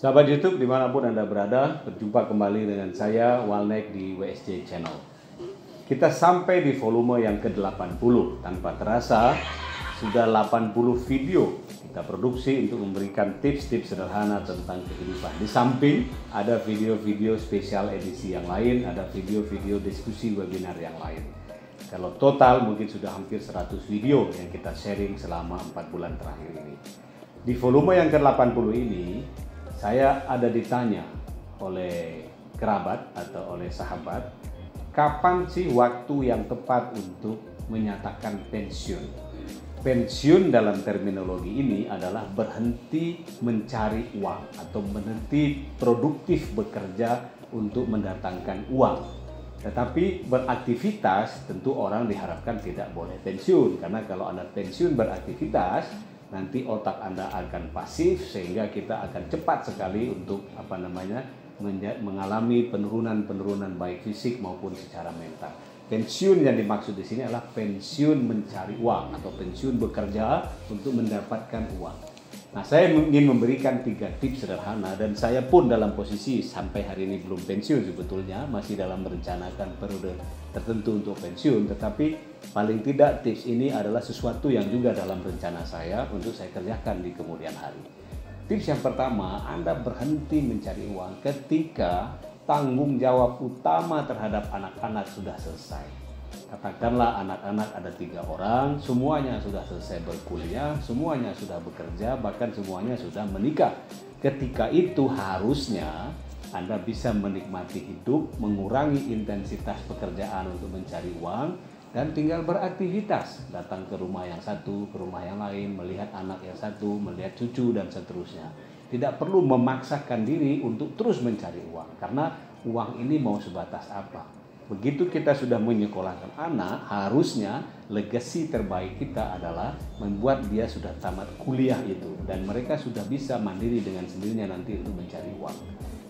Sahabat YouTube dimanapun Anda berada, berjumpa kembali dengan saya Walnek di WSJ Channel. Kita sampai di volume yang ke-80. Tanpa terasa, sudah 80 video kita produksi untuk memberikan tips-tips sederhana tentang kehidupan. Di samping ada video-video spesial edisi yang lain, ada video-video diskusi webinar yang lain. Kalau total mungkin sudah hampir 100 video yang kita sharing selama 4 bulan terakhir ini. Di volume yang ke-80 ini, saya ada ditanya oleh kerabat atau oleh sahabat, kapan sih waktu yang tepat untuk menyatakan pensiun? Pensiun dalam terminologi ini adalah berhenti mencari uang atau berhenti produktif bekerja untuk mendatangkan uang. Tetapi beraktivitas tentu orang diharapkan tidak boleh pensiun, karena kalau Anda pensiun beraktivitas nanti otak Anda akan pasif sehingga kita akan cepat sekali untuk mengalami penurunan baik fisik maupun secara mental. Pensiun yang dimaksud di sini adalah pensiun mencari uang atau pensiun bekerja untuk mendapatkan uang. Nah, saya ingin memberikan 3 tips sederhana, dan saya pun dalam posisi sampai hari ini belum pensiun sebetulnya, masih dalam merencanakan periode tertentu untuk pensiun, tetapi paling tidak tips ini adalah sesuatu yang juga dalam rencana saya untuk saya kerjakan di kemudian hari. Tips yang pertama, Anda berhenti mencari uang ketika tanggung jawab utama terhadap anak-anak sudah selesai. Katakanlah anak-anak ada 3 orang, semuanya sudah selesai berkuliah, semuanya sudah bekerja, bahkan semuanya sudah menikah. Ketika itu harusnya Anda bisa menikmati hidup, mengurangi intensitas pekerjaan untuk mencari uang, dan tinggal beraktivitas. Datang ke rumah yang satu, ke rumah yang lain, melihat anak yang satu, melihat cucu, dan seterusnya. Tidak perlu memaksakan diri untuk terus mencari uang, karena uang ini mau sebatas apa? Begitu kita sudah menyekolahkan anak, harusnya legasi terbaik kita adalah membuat dia sudah tamat kuliah itu, dan mereka sudah bisa mandiri dengan sendirinya nanti untuk mencari uang.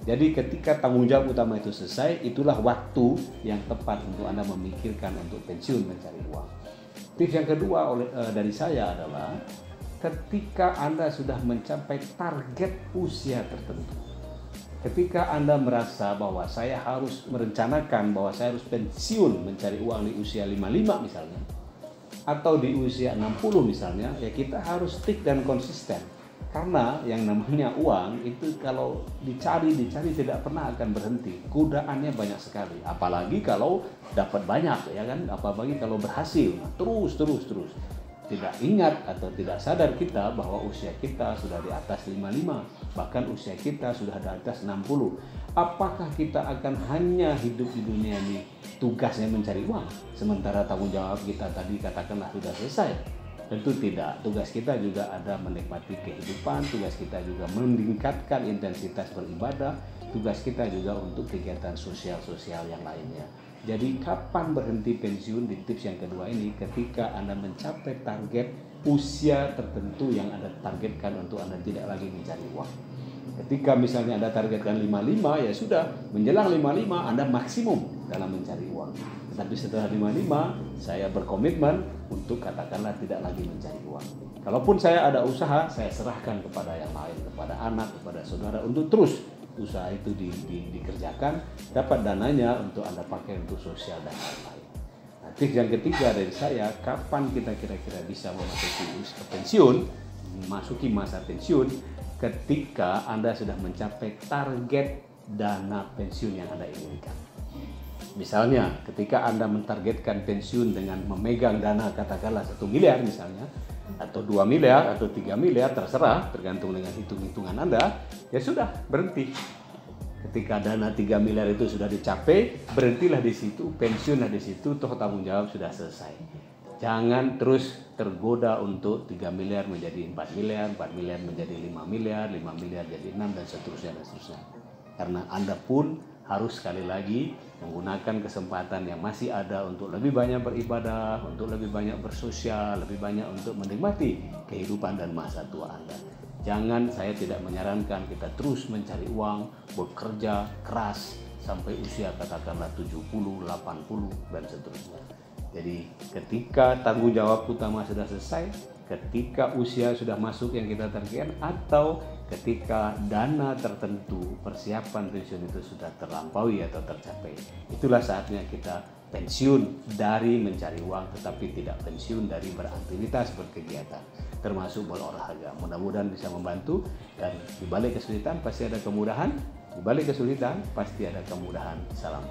Jadi ketika tanggung jawab utama itu selesai, itulah waktu yang tepat untuk Anda memikirkan untuk pensiun mencari uang. Tips yang kedua dari saya adalah ketika Anda sudah mencapai target usia tertentu. Ketika Anda merasa bahwa saya harus merencanakan bahwa saya harus pensiun mencari uang di usia 55 misalnya, atau di usia 60 misalnya, ya kita harus stick dan konsisten. Karena yang namanya uang itu kalau dicari tidak pernah akan berhenti. Godaannya banyak sekali. Apalagi kalau dapat banyak, ya kan? Apalagi kalau berhasil, terus. Tidak ingat atau tidak sadar kita bahwa usia kita sudah di atas 55, bahkan usia kita sudah di atas 60. Apakah kita akan hanya hidup di dunia ini tugasnya mencari uang, sementara tanggung jawab kita tadi katakanlah sudah selesai? Tentu tidak. Tugas kita juga ada menikmati kehidupan, tugas kita juga meningkatkan intensitas beribadah, tugas kita juga untuk kegiatan sosial yang lainnya. Jadi kapan berhenti pensiun di tips yang kedua ini? Ketika Anda mencapai target usia tertentu yang Anda targetkan untuk Anda tidak lagi mencari uang. Ketika misalnya Anda targetkan 55, ya sudah, menjelang 55 Anda maksimum dalam mencari uang. Tetapi setelah 55, saya berkomitmen untuk katakanlah tidak lagi mencari uang. Kalaupun saya ada usaha, saya serahkan kepada yang lain, kepada anak, kepada saudara untuk terus usaha itu dikerjakan, dapat dananya untuk Anda pakai untuk sosial dan lain-lain. Nah, tips yang ketiga dari saya, kapan kita kira-kira bisa memasuki masa pensiun, ketika Anda sudah mencapai target dana pensiun yang Anda inginkan. Misalnya, ketika Anda mentargetkan pensiun dengan memegang dana katakanlah 1 miliar misalnya, atau 2 miliar, atau 3 miliar, terserah, tergantung dengan hitung-hitungan Anda, ya sudah, berhenti. Ketika dana 3 miliar itu sudah dicapai, berhentilah di situ, pensiunlah di situ, toh tanggung jawab sudah selesai. Jangan terus tergoda untuk 3 miliar menjadi 4 miliar, 4 miliar menjadi 5 miliar, 5 miliar jadi 6, dan seterusnya. Karena Anda pun harus sekali lagi menggunakan kesempatan yang masih ada untuk lebih banyak beribadah, untuk lebih banyak bersosial, lebih banyak untuk menikmati kehidupan dan masa tua Anda. Jangan, saya tidak menyarankan kita terus mencari uang, bekerja keras sampai usia katakanlah 70, 80, dan seterusnya. Jadi ketika tanggung jawab utama sudah selesai, ketika usia sudah masuk yang kita targetkan, atau ketika dana tertentu persiapan pensiun itu sudah terlampaui atau tercapai. Itulah saatnya kita pensiun dari mencari uang, tetapi tidak pensiun dari beraktivitas, berkegiatan, termasuk berolahraga. Mudah-mudahan bisa membantu, dan di balik kesulitan pasti ada kemudahan, di balik kesulitan pasti ada kemudahan. Salam.